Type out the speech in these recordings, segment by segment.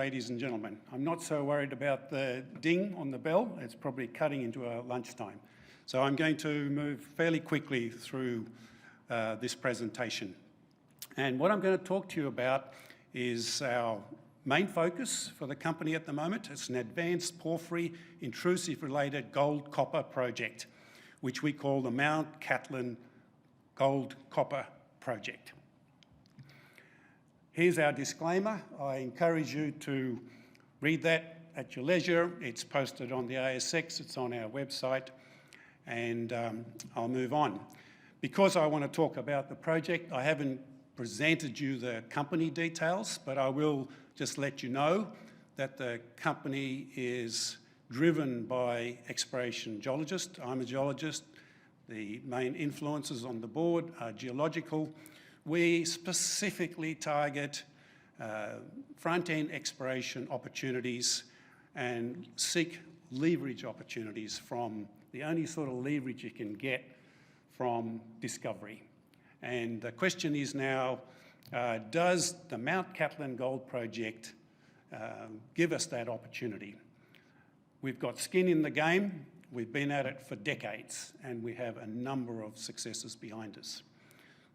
ladies and gentlemen. I'm not so worried about the ding on the bell. It's probably cutting into our lunchtime. So I'm going to move fairly quickly through this presentation. And what I'm going to talk to you about is our main focus for the company at the moment. It's an advanced porphyry intrusive-related gold-copper project, which we call the Mount Catlin Gold-Copper Project. Here's our disclaimer. I encourage you to read that at your leisure. It's posted on the ASX, it's on our website, and I'll move on. Because I want to talk about the project, I haven't presented you the company details, but I will just let you know that the company is driven by exploration geologists. I'm a geologist. The main influences on the board are geological. We specifically target front-end exploration opportunities and seek leverage opportunities from the only sort of leverage you can get from discovery. And the question is now, does the Mount Catlin Gold Project give us that opportunity? We've got skin in the game. We've been at it for decades, and we have a number of successes behind us.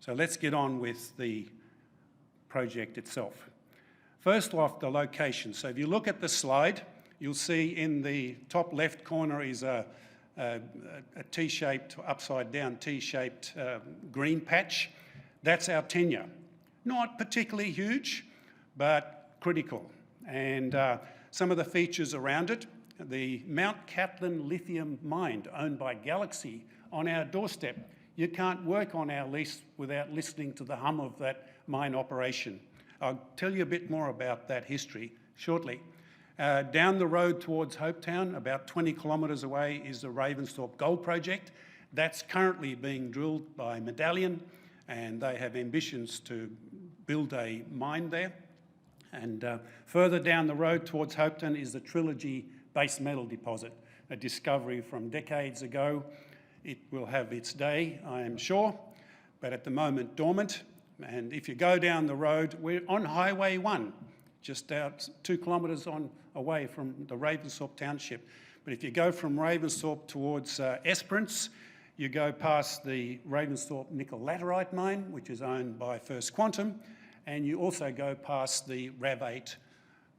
So let's get on with the project itself. First off, the location. So if you look at the slide, you'll see in the top left corner is a T-shaped, upside-down T-shaped green patch. That's our tenure. Not particularly huge, but critical. And some of the features around it, the Mount Catlin lithium mine owned by Galaxy on our doorstep. You can't work on our lease without listening to the hum of that mine operation. I'll tell you a bit more about that history shortly. Down the road towards Hopetown, about 20 kilometres away, is the Ravensthorpe Gold Project. That's currently being drilled by Medallion, and they have ambitions to build a mine there. And further down the road towards Hopetown is the Trilogy base metal deposit, a discovery from decades ago. It will have its day, I am sure, but at the moment dormant. And if you go down the road, we're on Highway 1, just out 2 kilometres away from the Ravensthorpe township. But if you go from Ravensthorpe towards Esperance, you go past the Ravensthorpe nickel laterite mine, which is owned by First Quantum, and you also go past the RAV8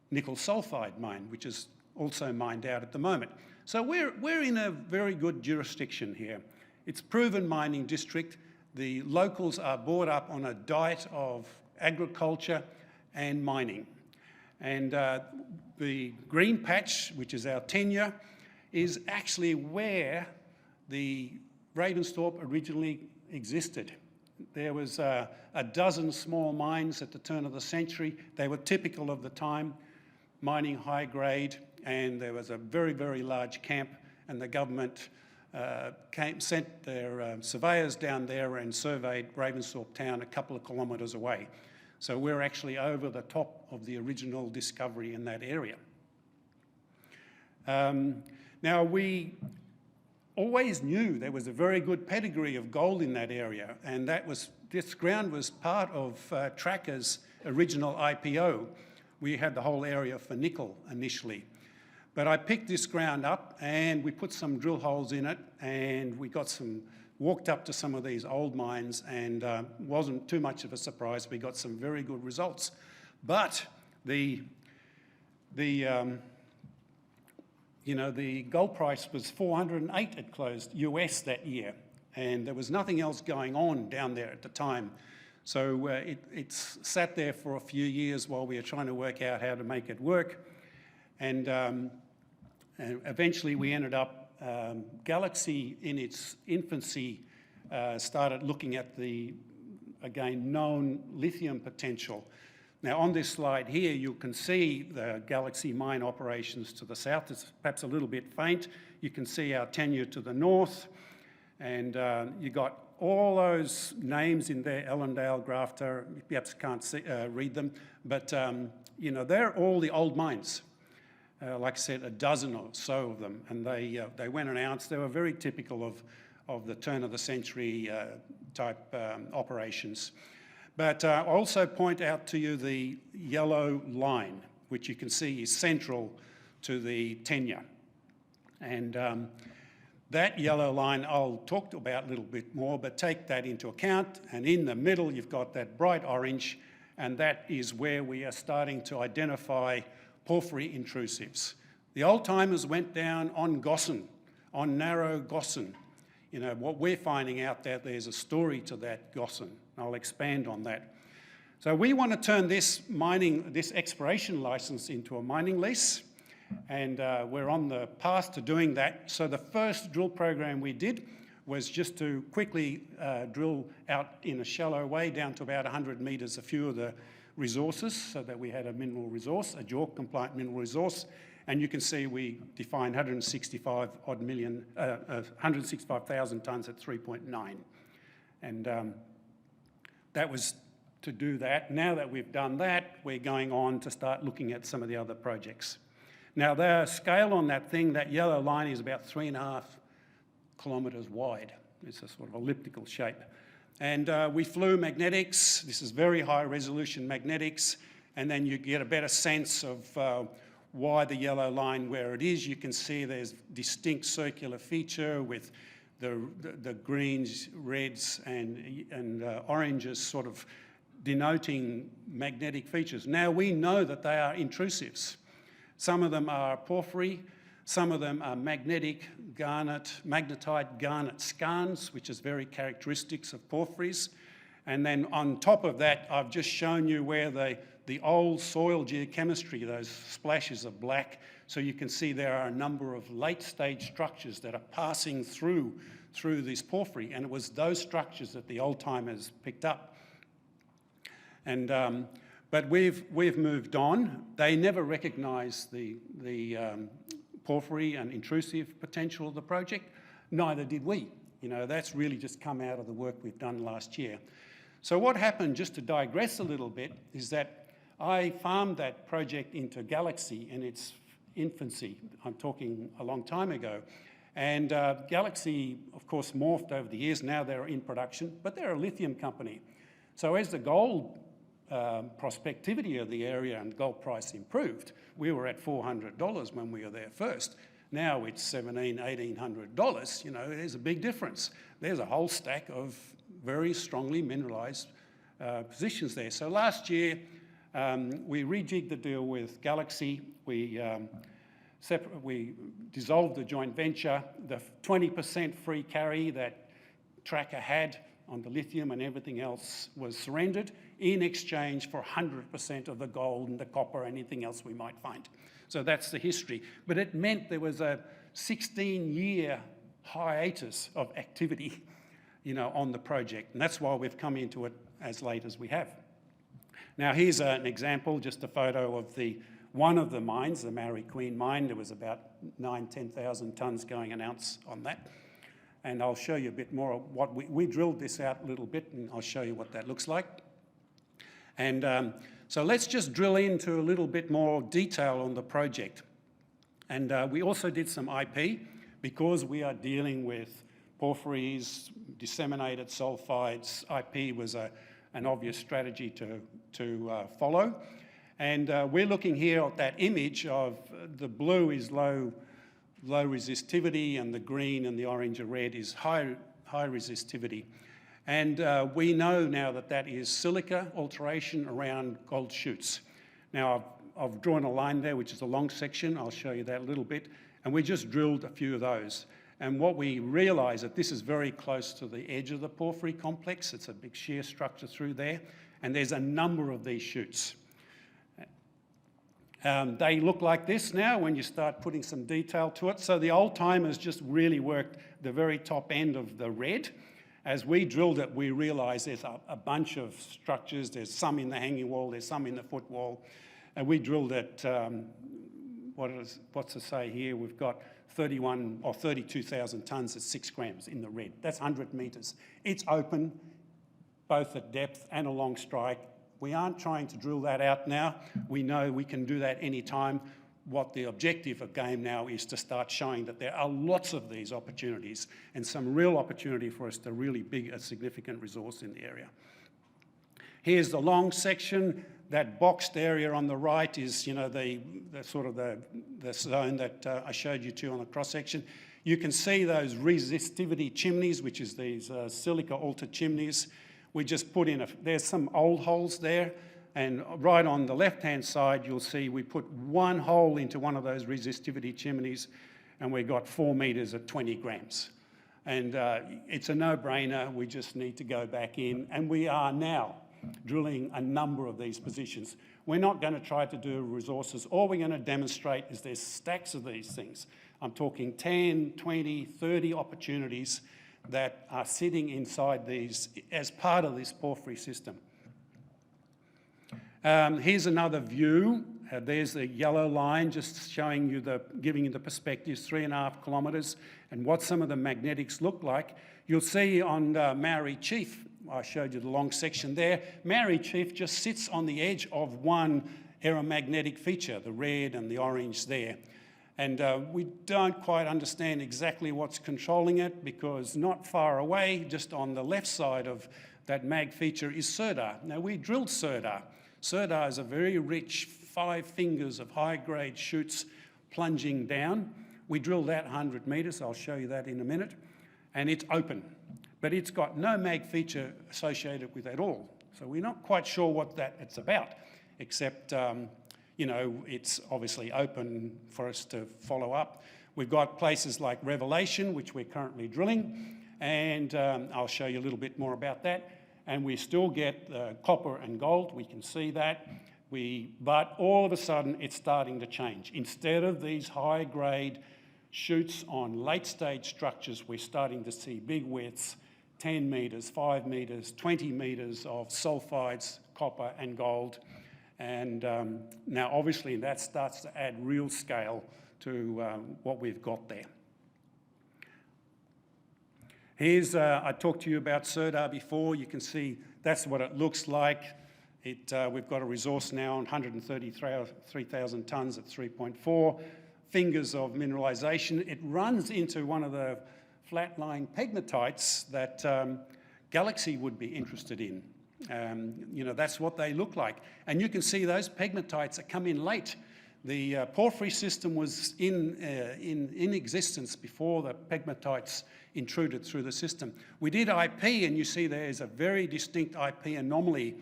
nickel sulfide mine, which is also mined out at the moment. So we're in a very good jurisdiction here. It's proven mining district. The locals are brought up on a diet of agriculture and mining. And the green patch, which is our tenure, is actually where the Ravensthorpe originally existed. There was a dozen small mines at the turn of the century. They were typical of the time, mining high grade, and there was a very, very large camp, and the government sent their surveyors down there and surveyed Ravensthorpe town a couple of kilometres away. So we're actually over the top of the original discovery in that area. Now, we always knew there was a very good pedigree of gold in that area, and this ground was part of TRAKA's original IPO. We had the whole area for nickel initially. But I picked this ground up and we put some drill holes in it, and we walked up to some of these old mines, and wasn't too much of a surprise. We got some very good results. But the gold price was 408 at closed US that year, and there was nothing else going on down there at the time. So it's sat there for a few years while we were trying to work out how to make it work. And eventually we ended up, Galaxy in its infancy started looking at the, again, known lithium potential. Now on this slide here, you can see the Galaxy mine operations to the south. It's perhaps a little bit faint. You can see our tenure to the north, and you got all those names in there, Ellendale, Grafter, you perhaps can't read them, but they're all the old mines. Like I said, a dozen or so of them, and they went announced. They were very typical of the turn of the century type operations. But I also point out to you the yellow line. which you can see is central to the tenure. And that yellow line I'll talk about a little bit more, but take that into account. And in the middle, you've got that bright orange, and that is where we are starting to identify porphyry intrusives. The old timers went down on Gossan, on narrow Gossan. You know, what we're finding out that there's a story to that Gossan. I'll expand on that. So we want to turn this exploration license into a mining lease. And we're on the path to doing that. So the first drill program we did was just to quickly drill out in a shallow way down to about 100 metres a few of the resources so that we had a mineral resource, a JORC compliant mineral resource. And you can see we defined 165,000 tonnes at 3.9. And that was to do that. Now that we've done that, we're going on to start looking at some of the other projects. Now, the scale on that thing, that yellow line is about 3.5 kilometres wide. It's a sort of elliptical shape. And we flew magnetics. This is very high resolution magnetics. And then you get a better sense of why the yellow line where it is. You can see there's distinct circular feature with the greens, reds, and oranges sort of denoting magnetic features. Now, we know that they are intrusives. Some of them are porphyry, some of them are magnetite garnet skarns, which is very characteristics of porphyries. And then on top of that, I've just shown you where the old soil geochemistry, those splashes of black, so you can see there are a number of late stage structures that are passing through this porphyry, and it was those structures that the old timers picked up. And but we've moved on. They never recognised the porphyry and intrusive potential of the project. Neither did we. You know, that's really just come out of the work we've done last year. So what happened, just to digress a little bit, is that I farmed that project into Galaxy in its infancy. I'm talking a long time ago. And Galaxy, of course, morphed over the years. Now they're in production, but they're a lithium company. So as the gold prospectivity of the area and gold price improved, we were at $400 when we were there first. Now it's $1,700, $1,800. You know, there's a big difference. There's a whole stack of very strongly mineralised positions there. So last year, we rejigged the deal with Galaxy. We dissolved the joint venture. The 20% free carry that TRAKA had on the lithium and everything else was surrendered in exchange for 100% of the gold and the copper, anything else we might find. So that's the history. But it meant there was a 16-year hiatus of activity, you know, on the project. And that's why we've come into it as late as we have. Now, here's an example, just a photo of one of the mines, the Maori Queen mine. There was about 10,000 tonnes going an ounce on that. And I'll show you a bit more of what we drilled this out a little bit, and I'll show you what that looks like. And so let's just drill into a little bit more detail on the project. And we also did some IP, because we are dealing with porphyries, disseminated sulfides. IP was an obvious strategy to follow. And we're looking here at that image of the blue is low resistivity, and the green and the orange and red is high resistivity. And we know now that that is silica alteration around gold shoots. Now, I've drawn a line there, which is a long section. I'll show you that a little bit. And we just drilled a few of those. And what we realise that this is very close to the edge of the porphyry complex. It's a big shear structure through there. And there's a number of these shoots. They look like this now when you start putting some detail to it. So the old timers just really worked the very top end of the red. As we drilled it, we realised there's a bunch of structures. There's some in the hanging wall, there's some in the footwall. And we drilled at, what's to say here? We've got 32,000 tonnes at 6 grams in the red. That's 100 metres. It's open, both at depth and along strike. We aren't trying to drill that out now. We know we can do that any time. What the objective of game now is to start showing that there are lots of these opportunities and some real opportunity for us to really big a significant resource in the area. Here's the long section. That boxed area on the right is, you know, the sort of the zone that I showed you to on the cross-section. You can see those resistivity chimneys, which is these silica-altered chimneys. We just put in, there's some old holes there, and right on the left-hand side, you'll see we put one hole into one of those resistivity chimneys, and we got 4 metres at 20 grams. And it's a no-brainer. We just need to go back in, and we are now drilling a number of these positions. We're not going to try to do resources. All we're going to demonstrate is there's stacks of these things. I'm talking 10, 20, 30 opportunities that are sitting inside these as part of this porphyry system. Here's another view. There's the yellow line just showing you giving you the perspectives, 3.5 kilometres, and what some of the magnetics look like. You'll see on Maori Chief, I showed you the long section there. Maori Chief just sits on the edge of one aeromagnetic feature, the red and the orange there. And we don't quite understand exactly what's controlling it, because not far away, just on the left side of that mag feature, is Sirdar. Now, we drilled Sirdar. Sirdar is a very rich 5 fingers of high-grade shoots plunging down. We drilled that 100 metres. I'll show you that in a minute. And it's open. But it's got no mag feature associated with it at all. So we're not quite sure what it's about, except, you know, it's obviously open for us to follow up. We've got places like Revelation, which we're currently drilling, and I'll show you a little bit more about that. And we still get copper and gold, we can see that. But all of a sudden, it's starting to change. Instead of these high-grade shoots on late-stage structures, we're starting to see big widths, 10 metres, 5 metres, 20 metres of sulfides, copper and gold. And now, obviously, that starts to add real scale to what we've got there. Here's, I talked to you about Sirdar before. You can see that's what it looks like. We've got a resource now on 133,000 tonnes at 3.4 fingers of mineralisation. It runs into one of the flat-lying pegmatites that Galaxy would be interested in. You know, that's what they look like. And you can see those pegmatites that come in late. The porphyry system was in existence before the pegmatites intruded through the system. We did IP, and you see there's a very distinct IP anomaly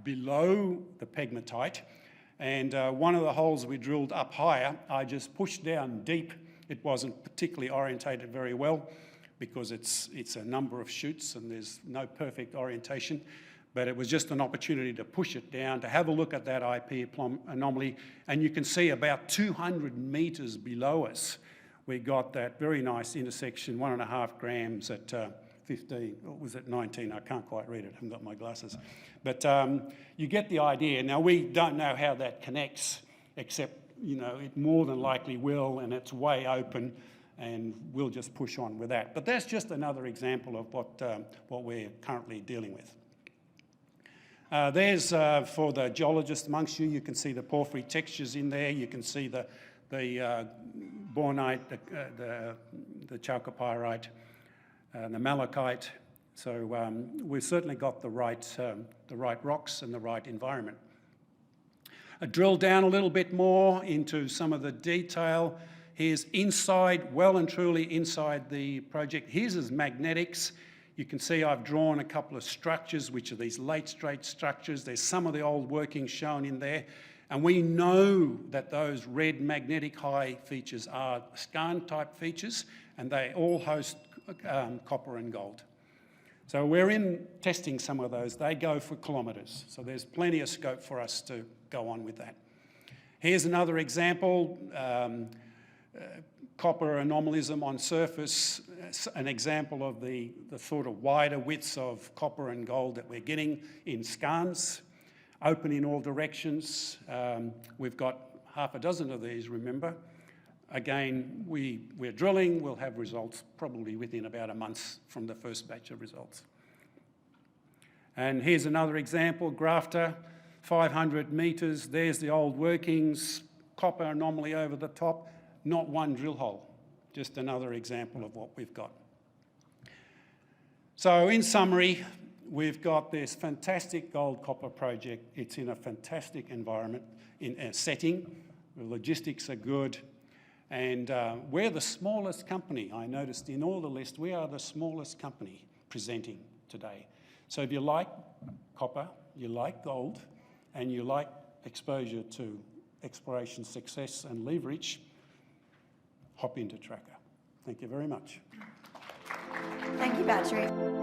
below the pegmatite. And one of the holes we drilled up higher, I just pushed down deep. It wasn't particularly orientated very well, because it's a number of shoots and there's no perfect orientation. But it was just an opportunity to push it down, to have a look at that IP anomaly. And you can see about 200 metres below us, we got that very nice intersection, 1.5 grams at 15, or was it 19? I can't quite read it, I haven't got my glasses. But you get the idea. Now, we don't know how that connects, except, you know, it more than likely will, and it's way open, and we'll just push on with that. But that's just another example of what we're currently dealing with. There's, for the geologist amongst you, you can see the porphyry textures in there. You can see the bornite, the chalcopyrite, the malachite. So we've certainly got the right rocks and the right environment. I drill down a little bit more into some of the detail. Here's inside, well and truly inside the project. Here's his magnetics. You can see I've drawn a couple of structures, which are these late straight structures. There's some of the old workings shown in there. And we know that those red magnetic high features are skarn type features, and they all host copper and gold. So we're in testing some of those. They go for kilometres. So there's plenty of scope for us to go on with that. Here's another example. Copper anomalism on surface, an example of the sort of wider widths of copper and gold that we're getting in skarns, open in all directions. We've got half a dozen of these, remember. Again, we're drilling, we'll have results probably within about a month from the first batch of results. And here's another example, grafter, 500 metres, there's the old workings, copper anomaly over the top. Not one drill hole, just another example of what we've got. So in summary, We've got this fantastic gold-copper project. It's in a fantastic environment, in a setting. The logistics are good. And we're the smallest company. I noticed in all the list, we are the smallest company presenting today. So if you like copper, you like gold, and you like exposure to exploration success and leverage, hop into TRAKA. Thank you very much. Thank you, Patrick.